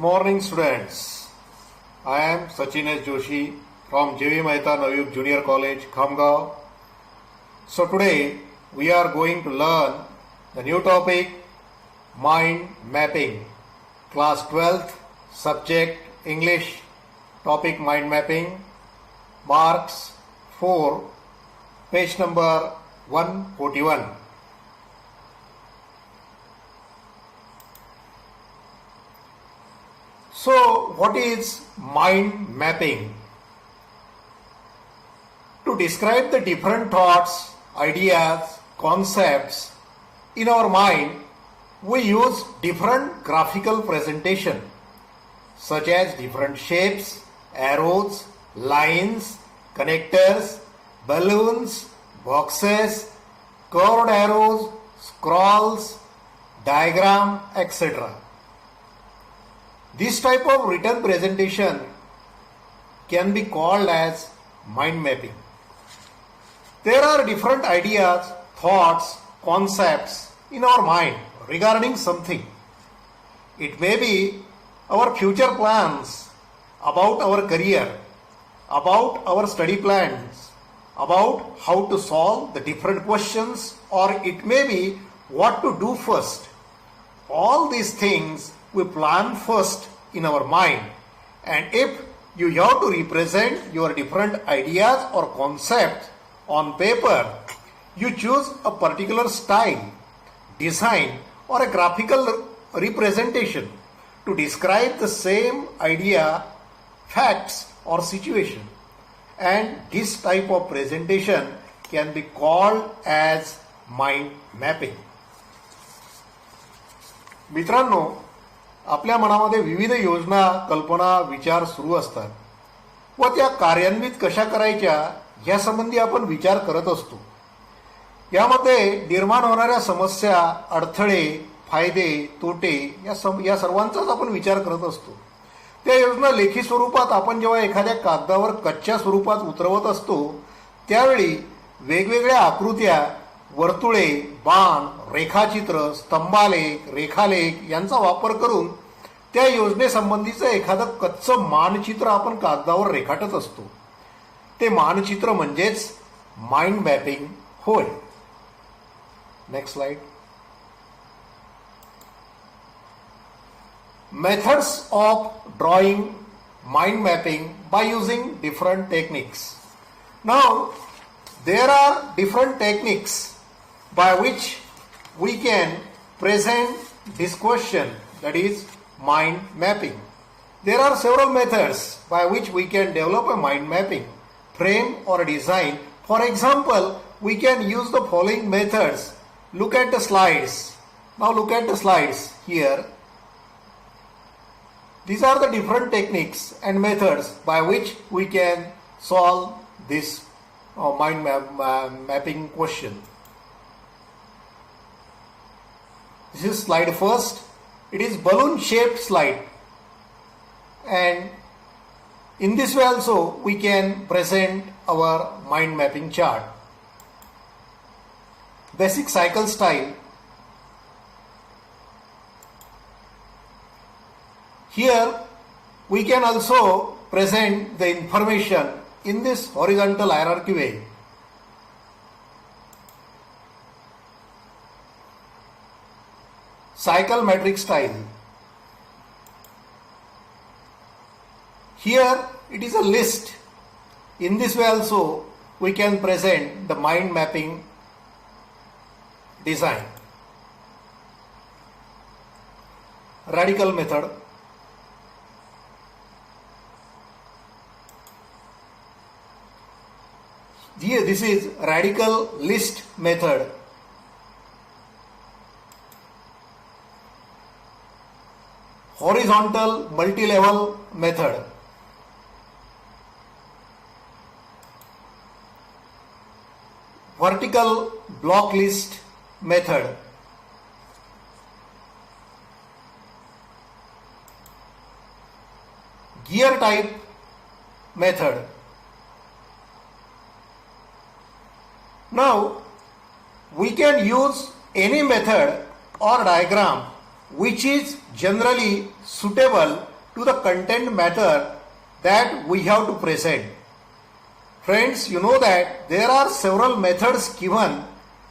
morning, students. I am Sachines Joshi from J.V. Mehta Navayug Junior College, Khamgaon. So today we are going to learn the new topic, mind mapping. Class 12th, subject English, topic mind mapping, marks 4, page number 141. So, what is mind mapping? To describe the different thoughts, ideas, concepts in our mind, we use different graphical presentation such as different shapes, arrows, lines, connectors, balloons, boxes, curved arrows, scrolls, diagram, etc. This type of written presentation can be called as mind mapping. There are different ideas, thoughts, concepts in our mind regarding something. It may be our future plans about our career, about our study plans, about how to solve the different questions, or it may be what to do first. All these things we plan first in our mind, and if you have to represent your different ideas or concepts on paper, you choose a particular style, design, or a graphical representation to describe the same idea, facts, or situation. And this type of presentation can be called as mind mapping. मित्रांनो, आपल्या मनामध्ये विविध योजना, कल्पना, विचार सुरू असतात व त्या कार्यान्वित कशा करायच्या यासंबंधी आपण विचार करत असतो. यामध्ये निर्माण होणाऱ्या समस्या, अडथळे, फायदे, तोटे या सर्वांचाच आपण विचार करत असतो. त्या योजना लेखी स्वरूपात आपण जेव्हा एखाद्या कागदावर कच्च्या स्वरूपात उतरवत असतो त्यावेळी वेगवेगळ्या आकृत्या, वर्तुळे, बाण, रेखाचित्र, स्तंभालेख, रेखालेख यांचा वापर करून त्या योजनेसंबंधीचं एखादं कच्चं मानचित्र आपण कागदावर रेखाटत असतो. ते मानचित्र म्हणजेच माइंड मॅपिंग होय. Next slide. Methods of drawing mind mapping by using different techniques. Now, there are different techniques by which we can present this question, that is mind mapping. There are several methods by which we can develop a mind mapping, frame or design. For example, we can use the following methods. Look at the slides. Now look at the slides here. These are the different techniques and methods by which we can solve this mind mapping question. This is slide first. It is balloon shaped slide, and in this way also we can present our mind mapping chart. Basic cycle style. Here we can also present the information in this horizontal hierarchy way. Cycle matrix style. Here it is a list. In this way also we can present the mind mapping design. Radical method. Here this is radical list method. Horizontal multi-level method. Vertical block list method. Gear type method. Now, we can use any method or diagram which is generally suitable to the content matter that we have to present. Friends, you know that there are several methods given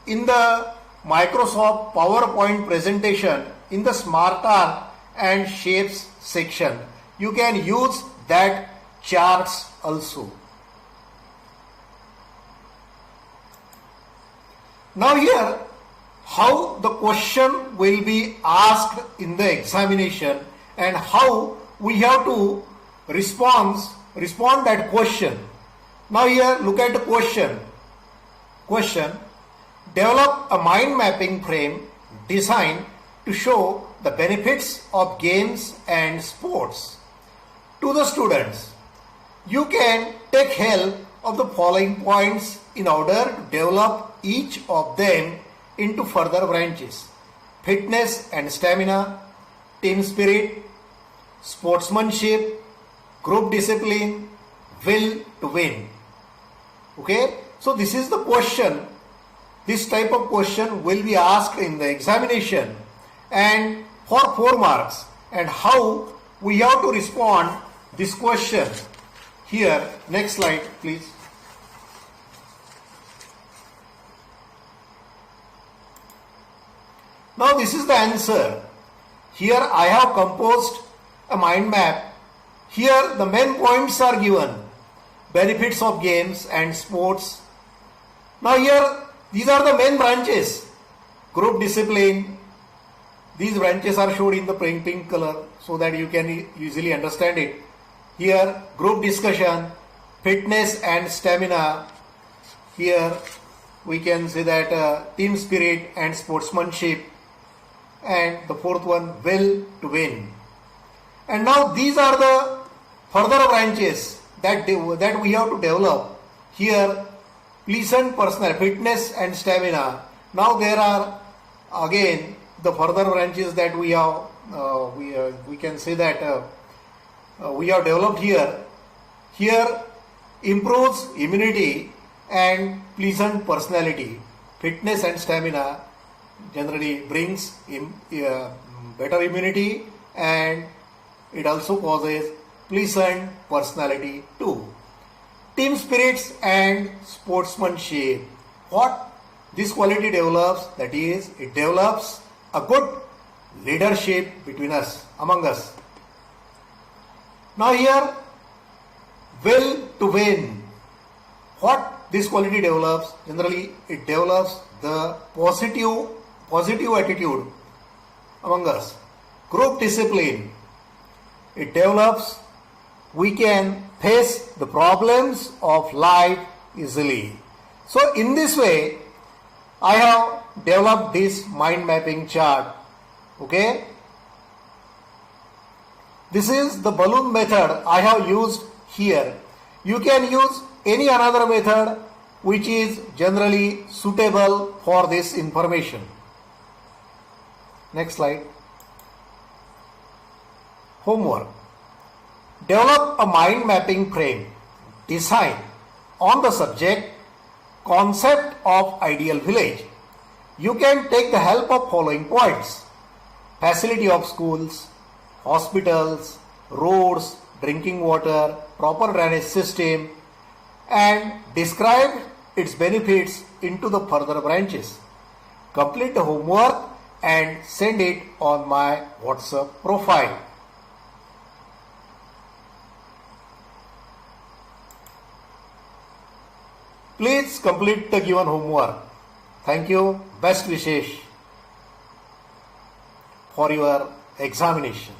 in the Microsoft PowerPoint presentation in the Smart Art and Shapes section. You can use that charts also. Now here, how the question will be asked in the examination and how we have to respond that question. Now here, look at the question. Question: develop a mind mapping frame designed to show the benefits of games and sports to the students. You can take help of the following points in order to develop each of them into further branches: fitness and stamina, team spirit, sportsmanship, group discipline, will to win. Okay, so this is the question. This type of question will be asked in the examination and for 4 marks. And how we have to respond this question. Here, next slide please. Now this is the answer. Here I have composed a mind map. Here the main points are given: benefits of games and sports. Now here these are the main branches: group discipline. These branches are shown in the pink color so that you can easily understand it. Here group discussion, fitness and stamina. Here we can say that team spirit and sportsmanship. And the fourth one, will to win. And now these are the further branches that we have to develop. Here, pleasant personal fitness and stamina. Now there are again the further branches that we have. We can say that we have developed here. Here, improves immunity and pleasant personality. Fitness and stamina generally brings better immunity, and it also causes pleasant personality too. Team spirits and sportsmanship. What this quality develops, that is, it develops a good leadership between us, among us. Now here, will to win. What this quality develops, generally it develops the positive attitude among us. Group discipline, it develops we can face the problems of life easily. So in this way I have developed this mind mapping chart. Okay, this is the balloon method I have used here. You can use any another method which is generally suitable for this information. Next slide. Homework. Develop a mind mapping frame design on the subject concept of ideal village. You can take the help of following points: facility of schools, hospitals, roads, drinking water, proper drainage system, and describe its benefits into the further branches. Complete the homework and send it on my WhatsApp profile. Please complete the given homework. Thank you. Best wishes for your examination.